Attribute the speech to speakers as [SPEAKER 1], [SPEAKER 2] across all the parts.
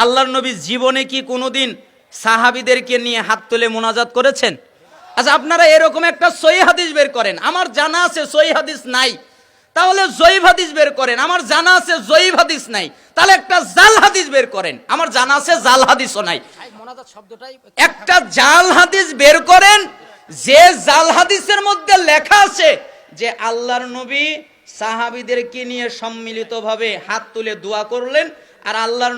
[SPEAKER 1] আল্লাহর নবী জীবনে কি কোনোদিন সাহাবীদেরকে নিয়ে হাত তুলে মোনাজাত করেছেন? আচ্ছা, আপনারা এরকম একটা সহিহ হাদিস বের করেন। আমার জানা আছে সহিহ হাদিস নাই, তাহলে জয়ীফ হাদিস বের করেন। আমার জানা আছে জয়ীফ হাদিস নাই, তাহলে একটা জাল হাদিস বের করেন। আমার জানা আছে জাল হাদিসও নাই, একটা জাল হাদিস বের করেন। যে জাল হাদিসের মধ্যে লেখা আছে যে আল্লাহর নবী সাহাবীদেরকে নিয়ে সম্মিলিতভাবে হাত তুলে দোয়া করলেন, আর আল্লাহর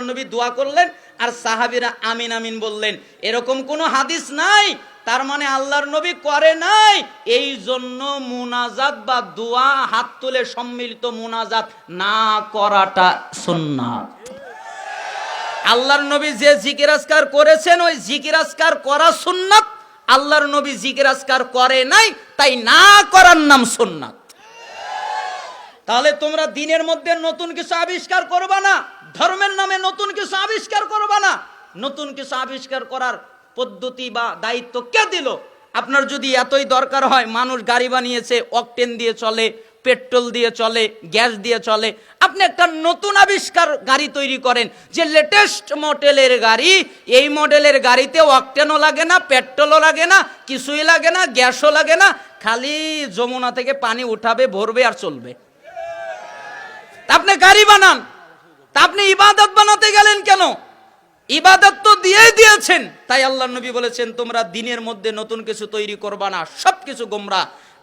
[SPEAKER 1] নবী দোয়া করলেন আর সাহাবীরা আমিন আমিন বললেন, এরকম কোনো হাদিস নাই। তার মানে আল্লাহর নবী করে নাই, এই জন্য মুনাজাত বা দোয়া হাত তুলে সম্মিলিত মুনাজাত না করাটা সুন্নাত। আল্লাহর নবী যে জিকির আজকার করেছেন ওই জিকির আজকার করা সুন্নাত। আল্লাহর নবী জিকির আজকার করে নাই, তাই না করার নাম সুন্নাত। তাহলে তোমরা দিনের মধ্যে নতুন কিছু আবিষ্কার করবা না, ধর্মের নামে নতুন কিছু আবিষ্কার করবা না। নতুন কিছু আবিষ্কার করার পদ্ধতি বা দায়িত্ব কে দিল? আপনার যদি এতই দরকার হয়, মানুষ গাড়ি বানিয়েছে, অকটেন দিয়ে চলে, পেট্রোল দিয়ে চলে, গ্যাস দিয়ে চলে, আপনি একটা নতুন আবিষ্কার গাড়ি তৈরি করেন, যে লেটেস্ট মডেলের গাড়ি, এই মডেলের গাড়িতে অকটেনও লাগে না, পেট্রোলও লাগে না, কিছুই লাগে না, গ্যাসও লাগে না, খালি যমুনা থেকে পানি উঠাবে, ভরবে আর চলবে। আপনি গাড়ি বানান, তা আপনি ইবাদত বানাতে গেলেন কেন? ইবাদত তো দিয়েই দিয়েছেন। তাই আল্লাহর নবী বলেছেন, তোমরা দিনের মধ্যে নতুন কিছু তৈরি করবা না, সবকিছু গোমরা।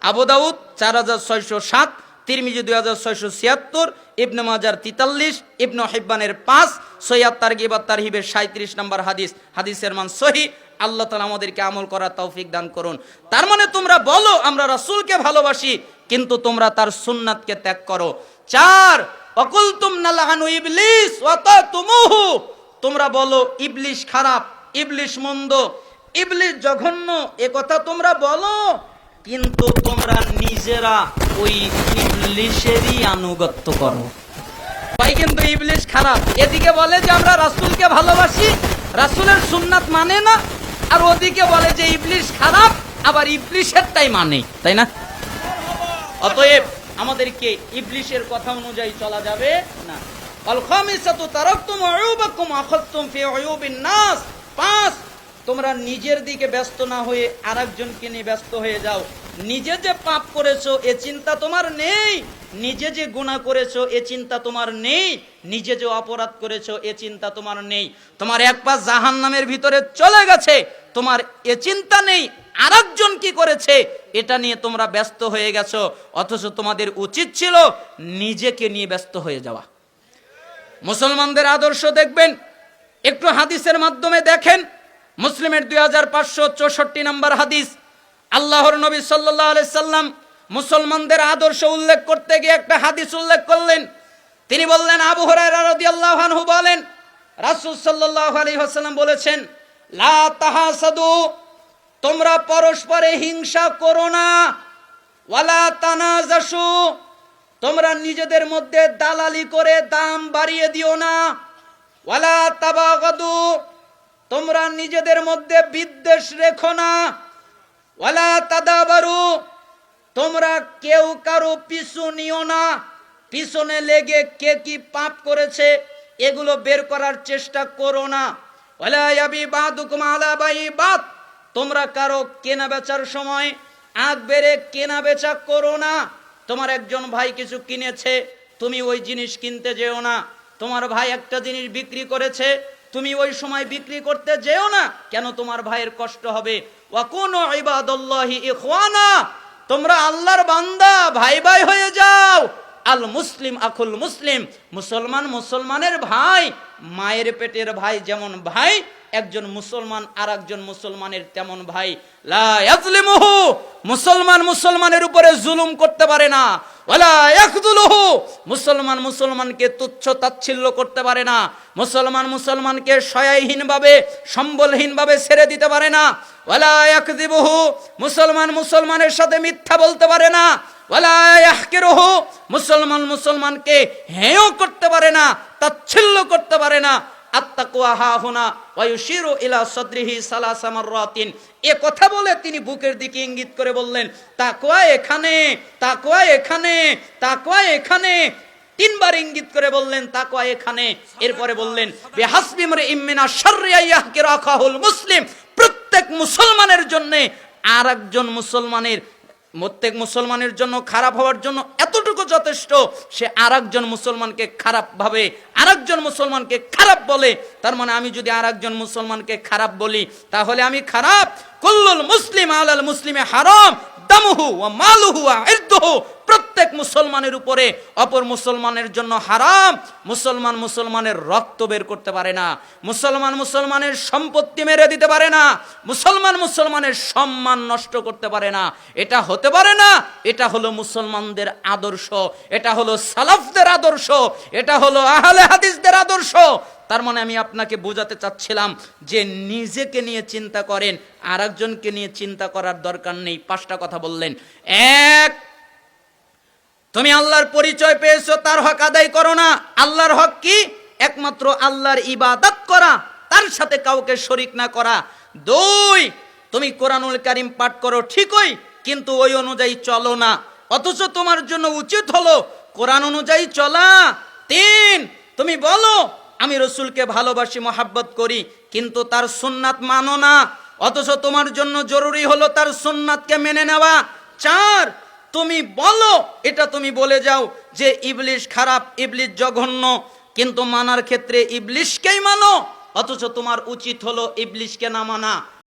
[SPEAKER 1] আবু দাউদ 4607, তিরমিজি 2676, ইবনে মাজার 43, ইবনে হিব্বানের 5, সহিহ তারগিব ওয়াত তারহিবের 37 নম্বর হাদিস। হাদিসের মান সহিহ। আল্লাহ তাআলা আমাদেরকে আমল করার তৌফিক দান করুন। তার মানে তোমরা বলো আমরা রাসূলকে ভালোবাসি, কিন্তু তোমরা তার সুন্নাতকে ত্যাগ করো। 4, ওয়াকুলতুম নালআনু ইবলিস ওয়া তাতুমুহু, তোমরা বলো ইবলিশ খারাপ, ইবলিশ মন্দ, ইবলিশ জঘন্য, এ কথা তোমরা বলো, কিন্তু তোমরা নিজেরা ওই ইবলিশেরই আনুগত্য করো। ভাই, কিন্তু ইবলিশ খারাপ, এদিকে বলে যে আমরা রাসূলকে ভালোবাসি, রাসূলের সুন্নাত মানে না, আর ওদিকে বলে যে ইবলিশ খারাপ, আবার ইবলিশেরটাই মানে, তাই না? অতএব আমাদেরকে ইবলিশের কথা অনুযায়ী চলা যাবে না। আল খামিসাতু তারাকতুম উয়ুবাকুম আখাযতুম ফি উয়ুবিন নাস। 5, তোমরা নিজের দিকে ব্যস্ত না হয়ে আরেকজনকে নিয়ে ব্যস্ত হয়ে যাও। নিজে যে পাপ করেছো এ চিন্তা তোমার নেই, নিজে যে গুনাহ করেছো এ চিন্তা তোমার নেই, নিজে যে অপরাধ করেছো এ চিন্তা তোমার নেই। তোমার এক পা জাহান্নামের ভিতরে চলে গেছে, তোমার এ চিন্তা নেই আরেকজন কি করেছে এটা নিয়ে তোমরা ব্যস্ত হয়ে গেছো। অথচ তোমাদের উচিত ছিল নিজেকে নিয়ে ব্যস্ত হয়ে যাওয়া। মুসলমানদের আদর্শ দেখবেন, একটু হাদিসের মাধ্যমে দেখেন। মুসলিমের 2564 নম্বর হাদিস। আল্লাহর নবী সাল্লাল্লাহু আলাইহি সাল্লাম মুসলমানদের আদর্শ উল্লেখ করতে গিয়ে একটা হাদিস উল্লেখ করলেন। তিনি বললেন, আবু হুরায়রা রাদিয়াল্লাহু আনহু বলেন, রাসূল সাল্লাল্লাহু আলাইহি ওয়াসাল্লাম বলেছেন, লা তাহাসাদু, তোমরা পরস্পরে হিংসা করো না, ওয়ালা তানাজাসু, তোমরা নিজেদের মধ্যে দালালি করে দাম বাড়িয়ে দিও না, ওয়ালা তাবাগাদু, তোমরা নিজেদের মধ্যে বিদ্বেষ রেখো না, ওয়ালা তাদাবারু, তোমরা কেউ কারো পিছু নিও না, পিছনে লেগে কে কি পাপ করেছে এগুলো বের করার চেষ্টা করো না, ওয়ালা ইয়াবি বাদুকুম আলা বাইবাত, তোমরা কারো কেনা বেচার সময় আগ বেড়ে কেনা বেচা করো না। তোমার একজন ভাই কিছু কিনেছে, তুমি ওই জিনিস কিনতে যেও না। তোমার ভাই একটা জিনিস বিক্রি করেছে, তুমি ওই সময় বিক্রি করতে যেও না, কেন? তোমার ভাইয়ের কষ্ট হবে। ওয়াকুনু ইবাদাল্লাহি ইখওয়ানা, তোমরা আল্লাহর বান্দা, ভাই ভাই হয়ে যাও। আল মুসলিম আখুল মুসলিম, মুসলমান মুসলমানের ভাই, মায়ের পেটের ভাই যেমন ভাই, একজন মুসলমান আর একজন মুসলমানের তেমন ভাই। লা ইয়াজলিমুহু, মুসলমান মুসলমানের উপরে জুলুম করতে পারে না। ওয়ালা ইয়াখযুলুহু, মুসলমান মুসলমানকে তুচ্ছ তাচ্ছিল্য করতে পারে না। মুসলমান মুসলমানকে সহায়হীনভাবে, সম্বলহীনভাবে ছেড়ে দিতে পারে না। ওয়ালা ইয়াকযিবুহু, মুসলমান মুসলমানের সাথে মিথ্যা বলতে পারে না। ওয়ালা ইয়াহকিরুহু, মুসলমান মুসলমানকে হেয় করতে পারে না, তাচ্ছিল্য করতে পারে না। আত্তাকওয়া হাহুনা ওয়া ইউশিরু ইলা সাদরিহি সালাসা মাররাতিন, এ কথা বলে তিনি বুকের দিকে ইঙ্গিত করে বললেন, তাকওয়া এখানে, তাকওয়া এখানে, তাকওয়া এখানে। তিনবার ইঙ্গিত করে বললেন তাকওয়া এখানে। এরপরে বললেন বিহাসবি ইমরিইম মিনা শাররি আইয়াহকিরা আখাহুল মুসলিম, প্রত্যেক মুসলমানের জন্য আরেকজন মুসলমানের, প্রত্যেক মুসলমানের জন্য খারাপ হওয়ার জন্য এতটুকু যথেষ্ট, সে আরেকজন মুসলমানকে খারাপ ভাবে, আরেকজন মুসলমানকে খারাপ বলে। তার মানে আমি যদি আরেকজন মুসলমানকে খারাপ বলি তাহলে আমি খারাপ। কুল্লুল মুসলিম আলাল মুসলিমে হারাম দামুহু ওয়া মালুহু ওয়া ইরদুহু, প্রত্যেক মুসলমানের উপরে অপর মুসলমানের জন্য হারাম। মুসলমান মুসলমানের রক্ত বের করতে পারে না, মুসলমান মুসলমানের সম্পত্তি মেরে দিতে পারে না, মুসলমান মুসলমানের সম্মান নষ্ট করতে পারে না। এটা হতে পারে না। এটা হলো মুসলমানদের আদর্শ, এটা হলো সালাফদের আদর্শ, এটা হলো আহলে হাদিসদের আদর্শ। তার মানে আমি আপনাকে বোঝাতে চাচ্ছিলাম যে নিজেকে নিয়ে চিন্তা করেন, আরেকজনকে নিয়ে চিন্তা করার দরকার নেই। 5টা কথা বললেন। 1, তুমি আল্লাহর পরিচয় পেয়েছো, তার হক আদায় করো না। আল্লাহর হক কি? একমাত্র আল্লাহর ইবাদত করা, তার সাথে কাউকে শরীক না করা। 2, তুমি কোরআনুল কারীম পাঠ করো ঠিকই, কিন্তু ওই অনুযায়ী চলো না, অথচ তোমার জন্য উচিত হলো কোরআন অনুযায়ী চলা। 3, তুমি বলো আমি রসুলকে ভালোবাসি, মহাব্বত করি, কিন্তু তার সুন্নাত মানো না, অথচ তোমার জন্য জরুরি হলো তার সুন্নাতকে মেনে নেওয়া। 4, তুমি বলো, এটা তুমি বলে যাও যে ইবলিশ খারাপ, ইবলিশ জঘন্য, কিন্তু মানার ক্ষেত্রে ইবলিশকেই মানো, অথচ তোমার উচিত হলো ইবলিশকে না মানা।